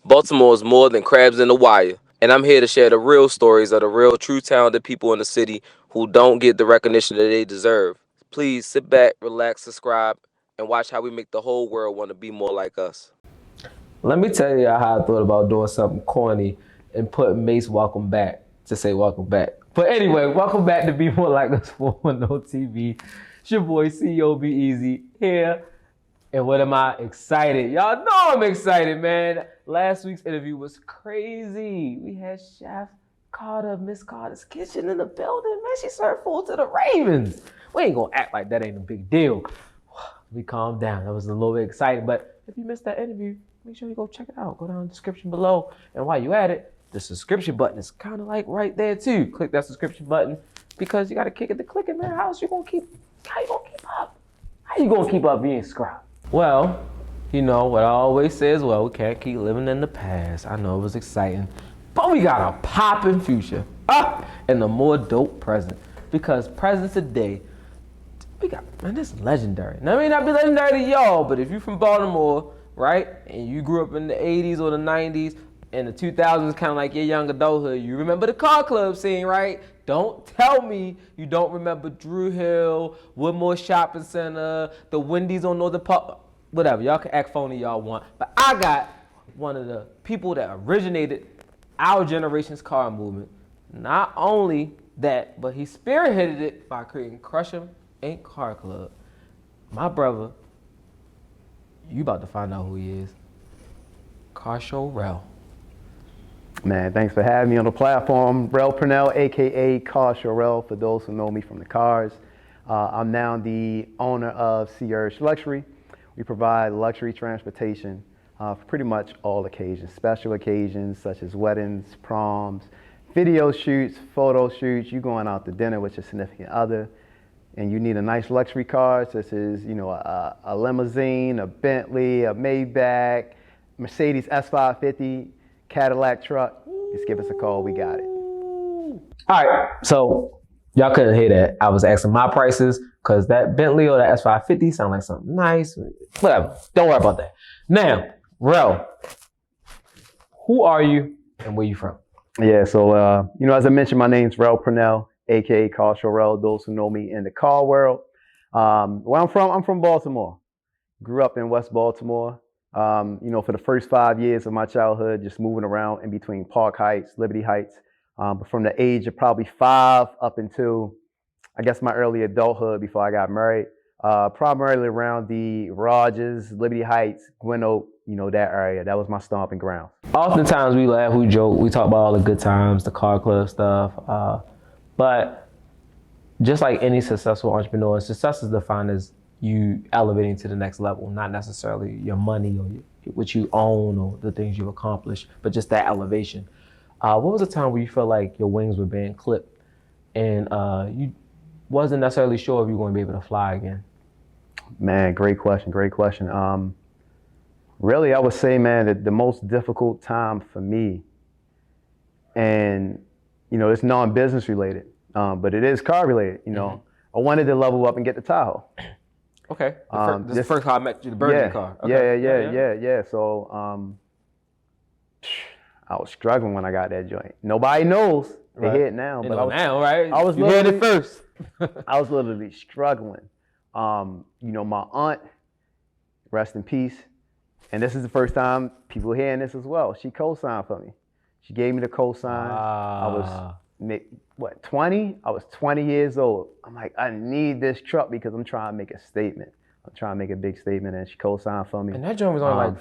Baltimore is more than crabs in the wire, and I'm here to share the real stories of the real, true talented people in the city who don't get the recognition that they deserve. Please sit back, relax, subscribe, and watch how we make the whole world want to be more like us. Let me tell you how I thought about doing something corny and putting Mace welcome back to say welcome back. But anyway, welcome back to Be More Like Us 410 TV. It's your boy CEO Be Easy here. And what am I excited? Y'all know I'm excited, man. Last week's interview was crazy. We had Chef Carter, Miss Carter's Kitchen in the building. Man, she served food to the Ravens. We ain't gonna act like that ain't a big deal. We calmed down. That was a little bit exciting. But if you missed that interview, make sure you go check it out. Go down in the description below. And while you at it, the subscription button is kind of like right there too. Click that subscription button because you gotta kick it to clicking, man. How you gonna keep up? How you gonna keep up being subscribed? Well, you know what I always say is, well, we can't keep living in the past. I know it was exciting, but we got a poppin' future and a more dope present. Because present today, we got, man, this is legendary. Now, it may not be legendary to y'all, but if you're from Baltimore, right, and you grew up in the 80s or the 90s, and the 2000s kind of like your young adulthood, you remember the car club scene, right? Don't tell me you don't remember Drew Hill, Woodmore Shopping Center, the Wendy's on Northern Park, whatever. Y'all can act phony y'all want. But I got one of the people that originated our generation's car movement. Not only that, but he spearheaded it by creating Crush'em Ain't Car Club. My brother, you about to find out who he is. Carshow Rell. Man, thanks for having me on the platform. Rell Purnell, aka Carshow Rell, for those who know me from the cars. I'm now the owner of Cierge Luxury. We provide luxury transportation for pretty much all occasions, special occasions such as weddings, proms, video shoots, photo shoots. You going out to dinner with your significant other, and you need a nice luxury car, such as a limousine, a Bentley, a Maybach, Mercedes S550. Cadillac truck, just give us a call, we got it. All right, so y'all couldn't hear that. I was asking my prices because that Bentley or that S550 sound like something nice. Whatever, don't worry about that. Now, Rell, who are you and where you from? Yeah, so, as I mentioned, my name's Rell Purnell, aka Carshow Rell, those who know me in the car world. Where I'm from Baltimore. Grew up in West Baltimore. For the first 5 years of my childhood, just moving around in between Park Heights, Liberty Heights. But from the age of probably 5 up until, I guess, my early adulthood before I got married, primarily around the Rogers, Liberty Heights, Gwen Oak, that area. That was my stomping ground. Oftentimes we laugh, we joke, we talk about all the good times, the car club stuff. But just like any successful entrepreneur, success is defined as you elevating to the next level, not necessarily your money or what you own or the things you've accomplished, but just that elevation. What was a time where you felt like your wings were being clipped and you wasn't necessarily sure if you were going to be able to fly again? Man, great question. Really, I would say, man, that the most difficult time for me, and, it's non-business related, but it is car related, I wanted to level up and get the Tahoe. Okay. This is the first car I met you, the Burgundy car. Okay. Yeah. So I was struggling when I got that joint. Nobody knows. They hear it now. But right? I was you heard it first. I was literally struggling. My aunt, rest in peace, and this is the first time people hearing this as well. She co-signed for me. She gave me the co-sign. I was 20? I was 20 years old. I'm like, I need this truck because I'm trying to make a statement. I'm trying to make a big statement, and she co-signed for me. And that joint was only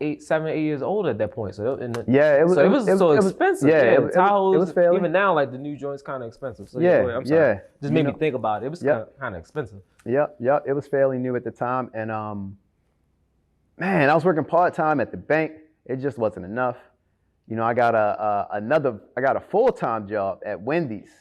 like 7, 8 years old at that point. So it was expensive. Yeah, it was fairly. Even now, like the new joint's kind of expensive. So just made me think about it. It was kind of expensive. Yep. It was fairly new at the time, and man, I was working part-time at the bank. It just wasn't enough. I got a full-time job at Wendy's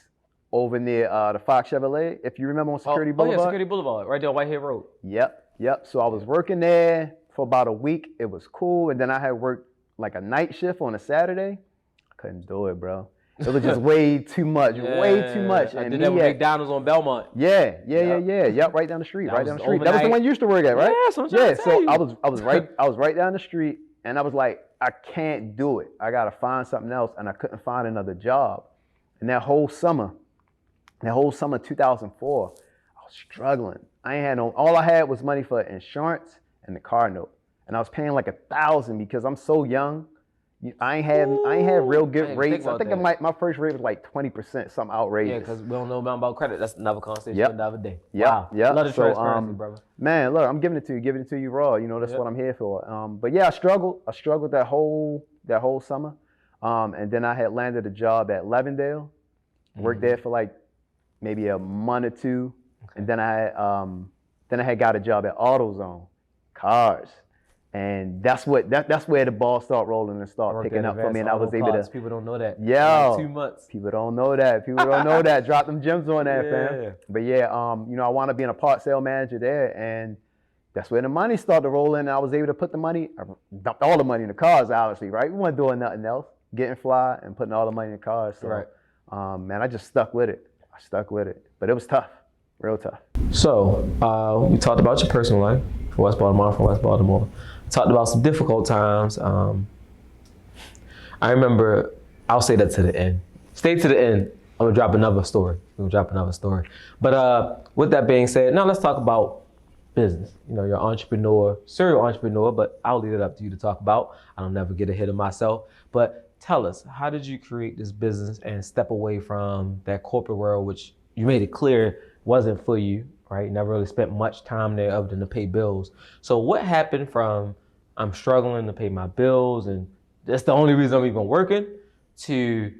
over near the Fox Chevrolet, if you remember, on Security Boulevard. Yeah, Security Boulevard, right there on Whitehead Road. Yep. So I was working there for about a week. It was cool, and then I had worked like a night shift on a Saturday. I couldn't do it, bro. It was just way too much, way too much. I did that with McDonald's on Belmont. Yeah. Yep, right down the street, That was the one you used to work at, right? Yeah, so I was right down the street, and I was like, I can't do it. I got to find something else. And I couldn't find another job. And that whole summer 2004, I was struggling. I ain't had all I had was money for insurance and the car note. And I was paying like $1,000 because I'm so young. I ain't had real good rates. I think my first rate was like 20%, something outrageous. Yeah, because we don't know about credit. That's another conversation Yep. another day. Yep. Wow. Yep. Love the transparency, brother. Man, look, I'm giving it to you raw. You know, that's what I'm here for. But yeah, I struggled that whole summer. And then I had landed a job at Levendale. Worked there for like maybe a month or two. Okay. And then I had got a job at AutoZone, cars. And that's where the ball started rolling and started picking up for me. And I was able to. People don't know that. Yeah. Like 2 months. People don't know that. Drop them gems on that, fam. But yeah, you know, I wound up being a part sale manager there, and that's where the money started to roll in. And I was able to put I dumped all the money in the cars, obviously, right? We weren't doing nothing else. Getting fly and putting all the money in the cars. So, right. Man, I just stuck with it. But it was tough, real tough. So we talked about your personal life from West Baltimore. Talked about some difficult times. I remember, I'll say that to the end. Stay to the end. I'm gonna drop another story. But with that being said, now let's talk about business. You know, you're an entrepreneur, serial entrepreneur, but I'll leave it up to you to talk about. I don't never get ahead of myself. But tell us, how did you create this business and step away from that corporate world, which you made it clear wasn't for you, right? Never really spent much time there other than to pay bills. So what happened from I'm struggling to pay my bills and that's the only reason I'm even working to,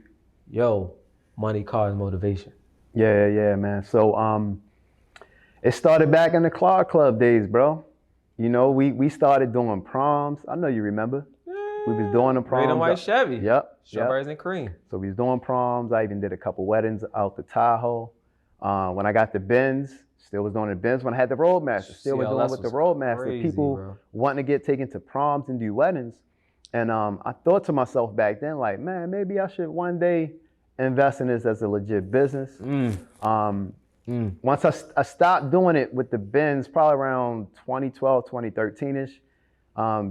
money, cars, motivation? Yeah, man. So it started back in the Clark Club days, bro. You know, we started doing proms. I know you remember. We was doing the proms. Red and white Chevy. Yep. Strawberries and cream. So we was doing proms. I even did a couple weddings out the Tahoe. When I got the Benz, still was doing the Benz. When I had the Roadmaster, still was doing with the Roadmaster. Crazy, people bro. wanting to get taken to proms and do weddings. And I thought to myself back then, like, man, maybe I should one day invest in this as a legit business. Once I stopped doing it with the Benz, probably around 2012, 2013-ish,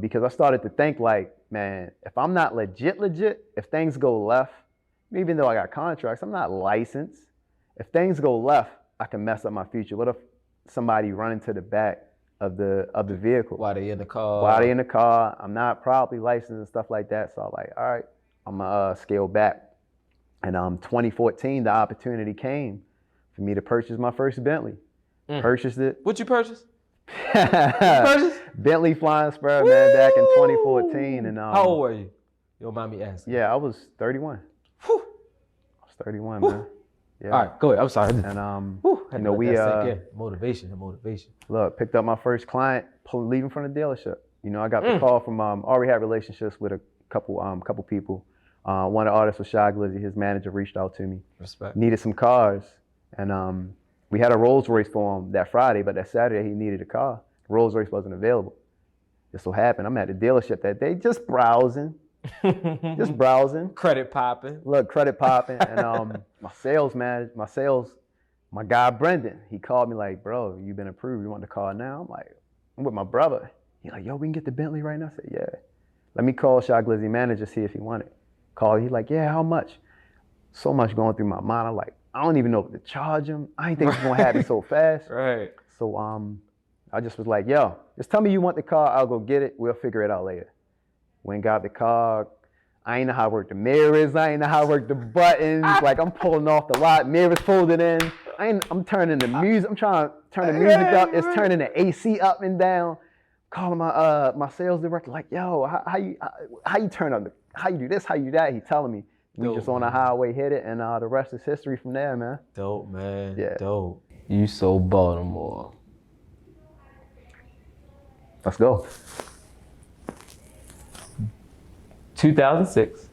because I started to think like, man, if I'm not legit, if things go left, even though I got contracts, I'm not licensed. If things go left, I can mess up my future. What if somebody run into the back of the vehicle? While they in the car. I'm not properly licensed and stuff like that. So I'm like, all right, I'm gonna scale back. And 2014, the opportunity came for me to purchase my first Bentley. Purchased it. What you purchased? Bentley Flying Spur, man, back in 2014. And how old were you? You don't mind me asking. Yeah, I was 31. Whew. I was 31, man. Yeah. All right, go ahead. I'm sorry. And you know, we motivation. Look, picked up my first client leaving from the dealership. You know, I got the call from already had relationships with a couple people. One of the artists was Cierge Luxury. His manager reached out to me. Respect. Needed some cars, and we had a Rolls Royce for him that Friday, but that Saturday he needed a car. Rolls Royce wasn't available. Just so happened I'm at the dealership that day, just browsing. Credit popping. Look, credit popping, and my guy Brendan, he called me like, bro, you been approved. You want the car now? I'm like, I'm with my brother. He's like, yo, we can get the Bentley right now. I said, yeah. Let me call Cierge Luxury manager, see if he wanted. Call. He's like, yeah, how much? So much going through my mind. I'm like, I don't even know what to charge him. I ain't think it's gonna happen so fast. Right. So I just was like, yo, just tell me you want the car. I'll go get it. We'll figure it out later. Went and got the car. I ain't know how to work the mirrors. I ain't know how to work the buttons. Like I'm pulling off the lot. Mirrors folded in. I'm turning the music. I'm trying to turn the music up. It's turning the AC up and down. Calling my sales director like, yo, how you turn on how you do this, how you do that? He telling me. We just on the highway hit it, and the rest is history from there, man. Dope, man. Yeah. Dope. You so Baltimore. Let's go. 2006,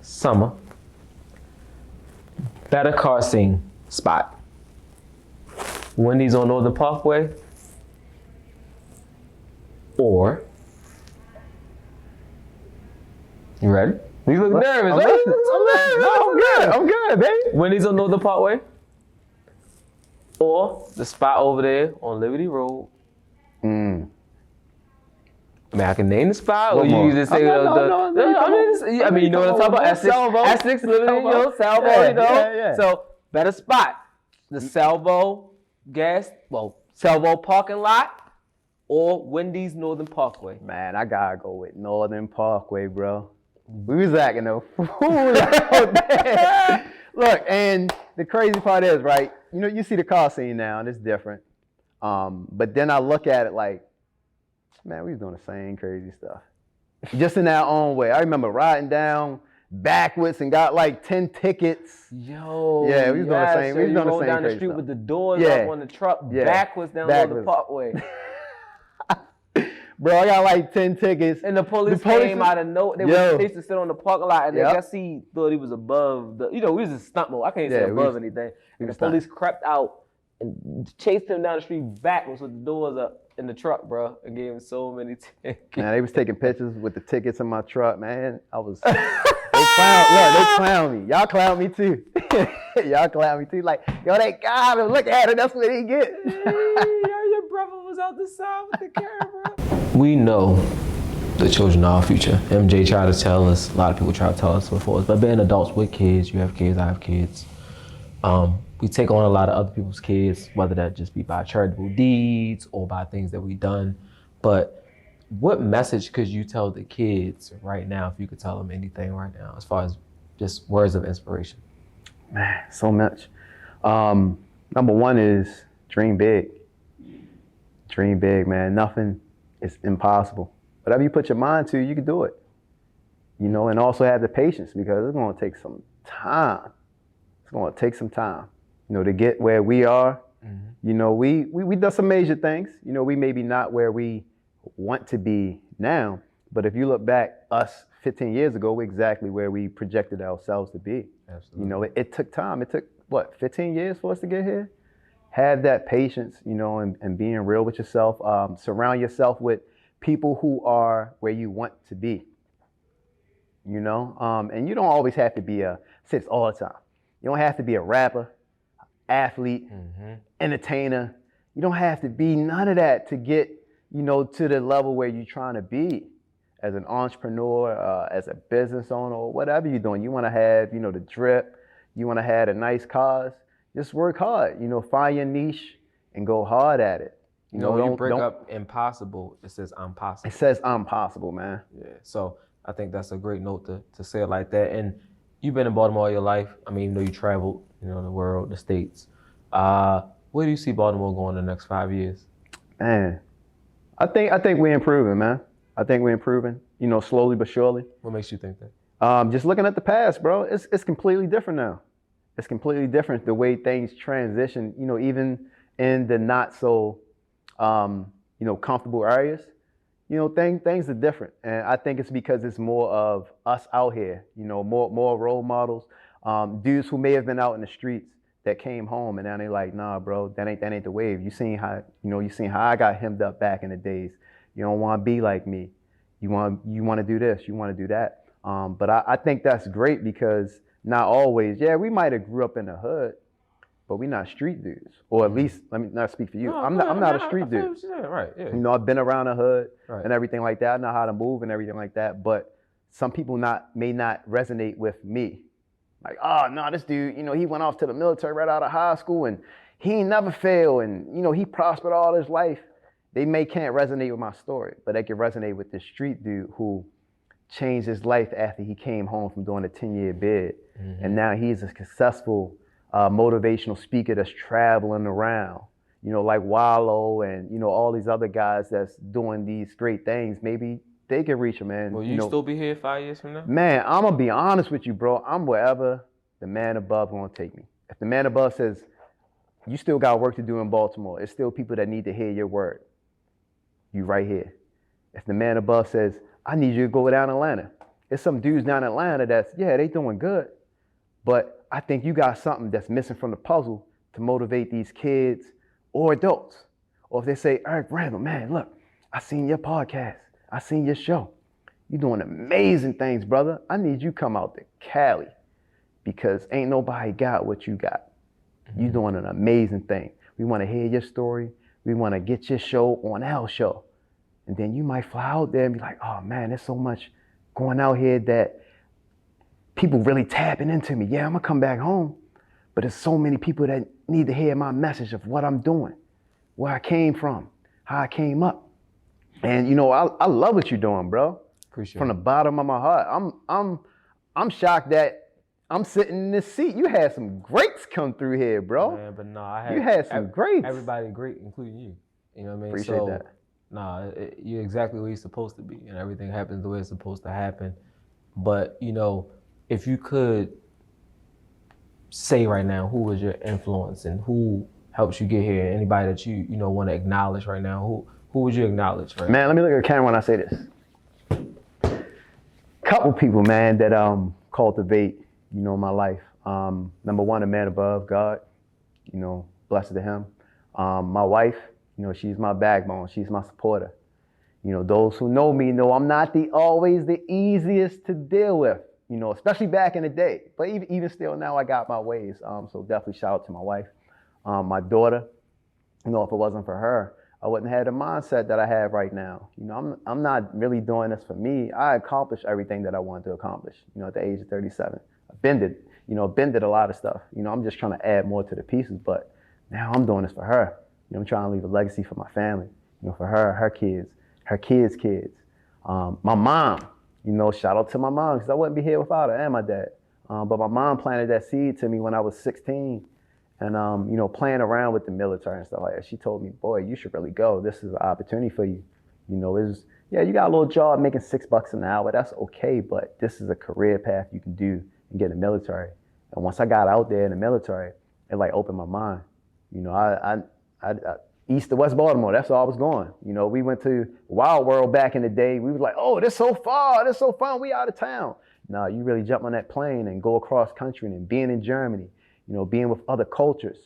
summer, better car scene spot. Wendy's on Northern Parkway, or, you ready? You look nervous, right? I'm good, baby. Wendy's on Northern Parkway, or the spot over there on Liberty Road. Man, I can name the spot, or What you more? just say I mean, you know what I'm talking about? Essex, living, Salvo, Yeah. So, better spot. The Salvo Salvo parking lot or Wendy's Northern Parkway. Man, I gotta go with Northern Parkway, bro. We was acting a fool out there. Look, and the crazy part is, right, you see the car scene now, and it's different. But then I look at it like, man, we was doing the same crazy stuff. Just in our own way. I remember riding down backwards and got like 10 tickets. Yo, yeah, we was doing the same. We was doing the same down the street stuff. with the doors up on the truck, backwards down the Parkway. Bro, I got like 10 tickets. And the police came out of nowhere. They used to sit on the parking lot, and I guess he thought he was above we was in stunt mode. I can't say above anything. And the police crept out and chased him down the street backwards with the doors up in the truck, bro, and gave him so many tickets. Man, they was taking pictures with the tickets in my truck, man. I was, they clown me. Y'all clown me too. Y'all clown me too. Like, yo, they got him. Look at it. That's what he get. Your brother was out the side with the camera. We know the children are our future. MJ tried to tell us, a lot of people try to tell us before us, but being adults with kids, you have kids, I have kids. We take on a lot of other people's kids, whether that just be by charitable deeds or by things that we've done. But what message could you tell the kids right now, if you could tell them anything right now, as far as just words of inspiration? Man, so much. Number one is dream big. Dream big, man. Nothing is impossible. Whatever you put your mind to, you can do it. And also have the patience, because it's going to take some time. It's going to take some time, to get where we are. Mm-hmm. We done some major things. We maybe not where we want to be now, but if you look back, us 15 years ago, we're exactly where we projected ourselves to be. Absolutely. It took time. It took, 15 years for us to get here? Have that patience, and being real with yourself. Surround yourself with people who are where you want to be, and you don't always have to be sits all the time. You don't have to be a rapper, athlete, entertainer. You don't have to be none of that to get, to the level where you're trying to be as an entrepreneur, as a business owner, or whatever you're doing. You want to have, the drip. You want to have the nice cars. Just work hard, find your niche and go hard at it. You break up impossible, it says I'm possible. It says I'm possible, man. Yeah, so I think that's a great note to say it like that. And you've been in Baltimore all your life. I mean, you traveled, the world, the States. Where do you see Baltimore going in the next 5 years? Man, I think we're improving, man. I think we're improving, slowly but surely. What makes you think that? Just looking at the past, bro, it's completely different now. It's completely different the way things transition, even in the not so, comfortable areas. Things are different. And I think it's because it's more of us out here, more role models, dudes who may have been out in the streets that came home and now they like, nah, bro, that ain't the wave. You seen how I got hemmed up back in the days. You don't want to be like me. You want to do this, you want to do that. But I think that's great, because not always, we might have grew up in the hood, but we not street dudes. Or at least, let me not speak for you. I'm not a street dude. Right, yeah. I've been around the hood and everything like that. I know how to move and everything like that. But some people may not resonate with me. Like, oh, no, this dude, he went off to the military right out of high school and he ain't never failed and, he prospered all his life. They can't resonate with my story, but they can resonate with this street dude who changed his life after he came home from doing a 10-year bid. Mm-hmm. And now he's a successful motivational speaker that's traveling around, like Wallow and, all these other guys that's doing these great things. Maybe they can reach him, man. Will you still be here 5 years from now? Man, I'm going to be honest with you, bro. I'm wherever the man above going to take me. If the man above says, you still got work to do in Baltimore, it's still people that need to hear your word, you right here. If the man above says, I need you to go down to Atlanta, there's some dudes down in Atlanta that's, they doing good, but I think you got something that's missing from the puzzle to motivate these kids or adults. Or if they say, Eric Randall, man, look, I seen your podcast. I seen your show. You're doing amazing things, brother. I need you come out to Cali because ain't nobody got what you got. Mm-hmm. You're doing an amazing thing. We want to hear your story. We want to get your show on our show. And then you might fly out there and be like, oh man, there's so much going out here that people really tapping into me. Yeah, I'm gonna come back home, but there's so many people that need to hear my message of what I'm doing, where I came from, how I came up. And I love what you're doing, bro. Appreciate From it. the bottom of my heart. I'm shocked that I'm sitting in this seat. You had some greats come through here, bro. Man, but no, You had some greats. Everybody great, including you. You know what I mean? Appreciate that. Nah, you're exactly where you're supposed to be, and everything happens the way it's supposed to happen. But if you could say right now, who was your influence and who helps you get here? Anybody that you want to acknowledge right now? Who would you acknowledge right now? Man, let me look at the camera when I say this. Couple people, man, that cultivate, my life. Number one, a man above, God. Blessed to him. My wife, she's my backbone. She's my supporter. Those who know me know I'm not always the easiest to deal with, especially back in the day. But even still now, I got my ways. So definitely shout out to my wife. My daughter, if it wasn't for her, I wouldn't have the mindset that I have right now. I'm not really doing this for me. I accomplished everything that I wanted to accomplish, at the age of 37. I bended a lot of stuff. I'm just trying to add more to the pieces, but now I'm doing this for her. I'm trying to leave a legacy for my family, for her kids, her kids' kids. My mom, shout out to my mom, because I wouldn't be here without her and my dad. But my mom planted that seed to me when I was 16. And, playing around with the military and stuff like that, she told me, boy, you should really go. This is an opportunity for you. You got a little job making $6 an hour. That's okay, but this is a career path you can do and get in the military. And once I got out there in the military, it opened my mind. I east to West Baltimore, that's all I was going. We went to Wild World back in the day. We was like, oh, this so far, this so fun, we out of town. No, you really jump on that plane and go across country and being in Germany, being with other cultures,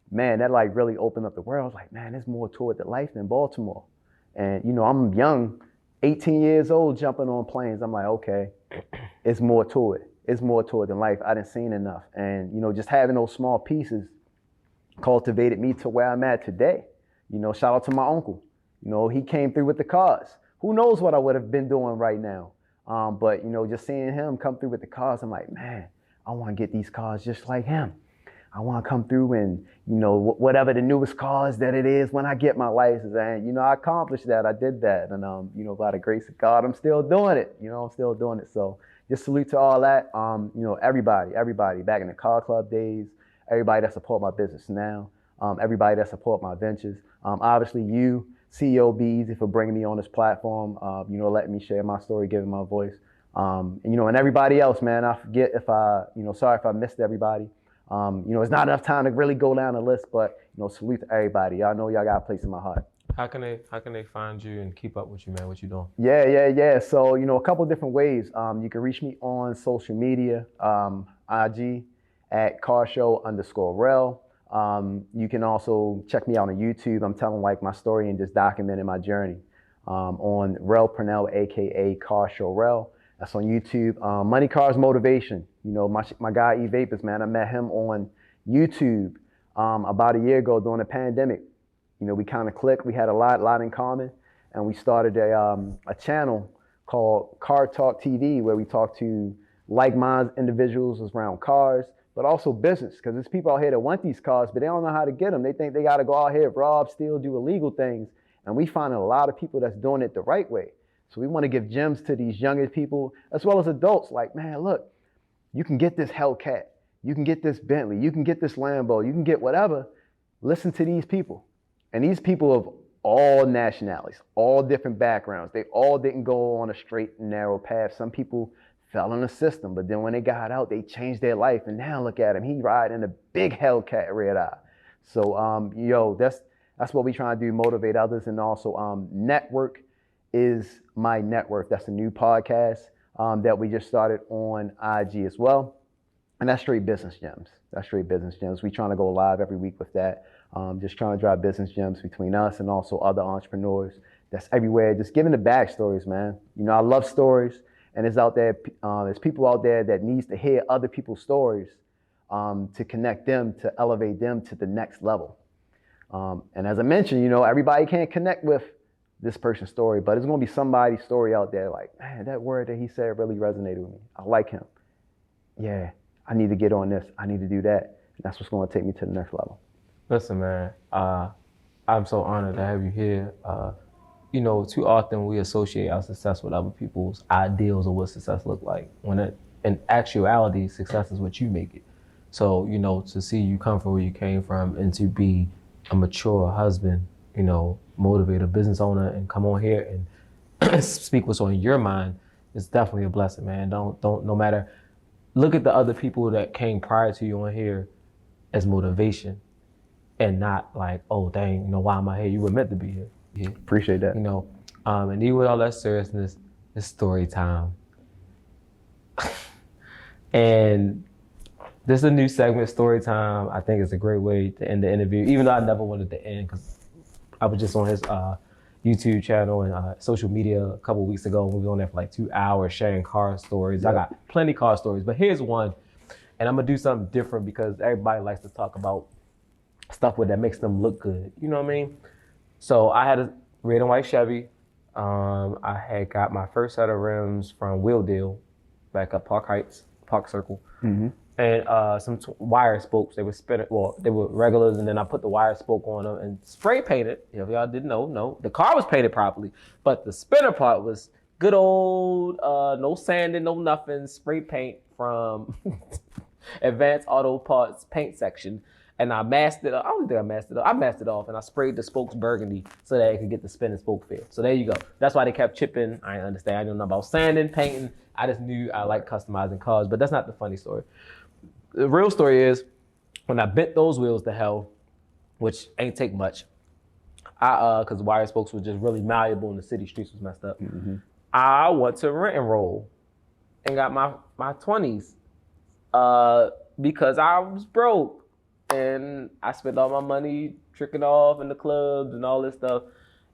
man, that really opened up the world. I was like, man, there's more to it than life than Baltimore. And, I'm young, 18 years old, jumping on planes. I'm like, okay, it's more to it. It's more to it than life. I didn't seen enough. And, just having those small pieces cultivated me to where I'm at today. Shout out to my uncle. He came through with the cars. Who knows what I would have been doing right now. But, just seeing him come through with the cars, I'm like, man, I want to get these cars just like him. I want to come through and, whatever the newest cars that it is when I get my license. And, I accomplished that. I did that. And, by the grace of God, I'm still doing it. I'm still doing it. So just salute to all that. Everybody back in the car club days, everybody that support my business now, everybody that support my ventures. Obviously you, CEO Be Easy, for bringing me on this platform, letting me share my story, giving my voice. And everybody else, man, I forget if sorry if I missed everybody. It's not enough time to really go down the list, but, salute to everybody. Y'all know y'all got a place in my heart. How can they find you and keep up with you, man? What you doing? Yeah. So, a couple different ways. You can reach me on social media, IG at Carshow_Rell. You can also check me out on YouTube. I'm telling my story and just documenting my journey on Rell Purnell, AKA Carshow Rell. That's on YouTube. Money, Cars, Motivation. My guy E Vapors, man, I met him on YouTube about a year ago during the pandemic. We kind of clicked. We had a lot in common, and we started a channel called Car Talk TV, where we talk to like-minded individuals around cars, but also business, because there's people out here that want these cars, but they don't know how to get them. They think they got to go out here, rob, steal, do illegal things, and we find a lot of people that's doing it the right way. So we want to give gems to these younger people, as well as adults. Like, man, look, you can get this Hellcat, you can get this Bentley, you can get this Lambo, you can get whatever. Listen to these people. And these people of all nationalities, all different backgrounds, they all didn't go on a straight and narrow path. Some people fell in the system, but then when they got out, they changed their life. And now look at him, he riding in a big Hellcat red eye. So, that's what we try to do, motivate others. And also network is my network. That's a new podcast that we just started on IG as well. And that's straight business gems. We trying to go live every week with that. Just trying to drive business gems between us and also other entrepreneurs that's everywhere. Just giving the backstories, man. I love stories, and there's people out there that needs to hear other people's stories to connect them, to elevate them to the next level. And as I mentioned, everybody can't connect with this person's story, but it's going to be somebody's story out there like, man, that word that he said really resonated with me. I like him. Yeah, I need to get on this. I need to do that. And that's what's going to take me to the next level. Listen, man, I'm so honored to have you here. You know, too often we associate our success with other people's ideals of what success look like, when in actuality, success is what you make it. So, you know, to see you come from where you came from and to be a mature husband, you know, motivator, business owner, and come on here and speak what's on your mind is definitely a blessing, man. No matter, look at the other people that came prior to you on here as motivation and not like, oh, dang, you know, why am I here? You were meant to be here. Yeah. Appreciate that. You know, and even with all that seriousness, it's story time. And this is a new segment, story time. I think it's a great way to end the interview, even though I never wanted to end because I was just on his YouTube channel and social media a couple weeks ago. We were on there for like 2 hours sharing car stories. Yep. I got plenty of car stories, but here's one. And I'm gonna do something different because everybody likes to talk about stuff that makes them look good. You know what I mean? So I had a red and white Chevy. I had got my first set of rims from Wheel Deal back up Park Heights, Park Circle. Mm-hmm. And some wire spokes. They were spinning. Well, they were regulars, and then I put the wire spoke on them and spray painted. If y'all didn't know, no, the car was painted properly, but the spinner part was good old, no sanding, no nothing, spray paint from Advanced Auto Parts paint section. And I masked it up. I don't think I masked it up. I masked it off, and I sprayed the spokes burgundy so that it could get the spin and spoke feel. So there you go. That's why they kept chipping. I didn't understand. I didn't know about sanding, painting. I just knew I liked customizing cars, but that's not the funny story. The real story is when I bent those wheels to hell, which ain't take much, because the wire spokes were just really malleable and the city streets was messed up. Mm-hmm. I went to rent and roll and got my 20s because I was broke. And I spent all my money tricking off in the clubs and all this stuff.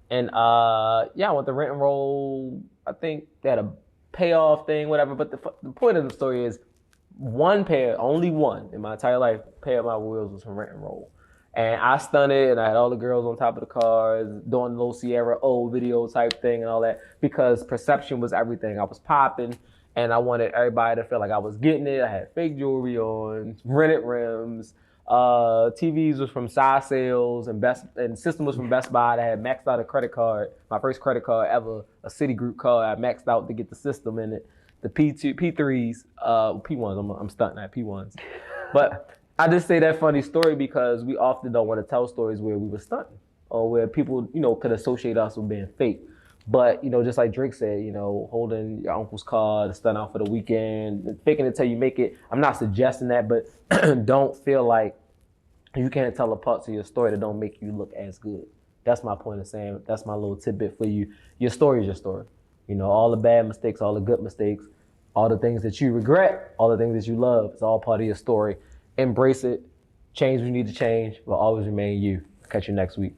And I went to rent and roll. I think they had a payoff thing, whatever. But the point of the story is only one in my entire life, pair of my wheels was from rent and roll. And I stunted, and I had all the girls on top of the cars doing the little Sierra old video type thing and all that because perception was everything. I was popping, and I wanted everybody to feel like I was getting it. I had fake jewelry on, rented rims. TVs was from side sales and system was from Best Buy. I had maxed out a credit card, my first credit card ever, a Citigroup card. I maxed out to get the system in it, the P3s, P1s. I'm stunting at P1s, but I just say that funny story because we often don't want to tell stories where we were stunting or where people, you know, could associate us with being fake. But, you know, just like Drake said, you know, holding your uncle's car to stunt out for the weekend, faking it till you make it. I'm not suggesting that, but don't feel like you can't tell a part of your story that don't make you look as good. That's my point of saying, that's my little tidbit for you. Your story is your story. You know, all the bad mistakes, all the good mistakes, all the things that you regret, all the things that you love, it's all part of your story. Embrace it, change what you need to change, but always remain you. Catch you next week.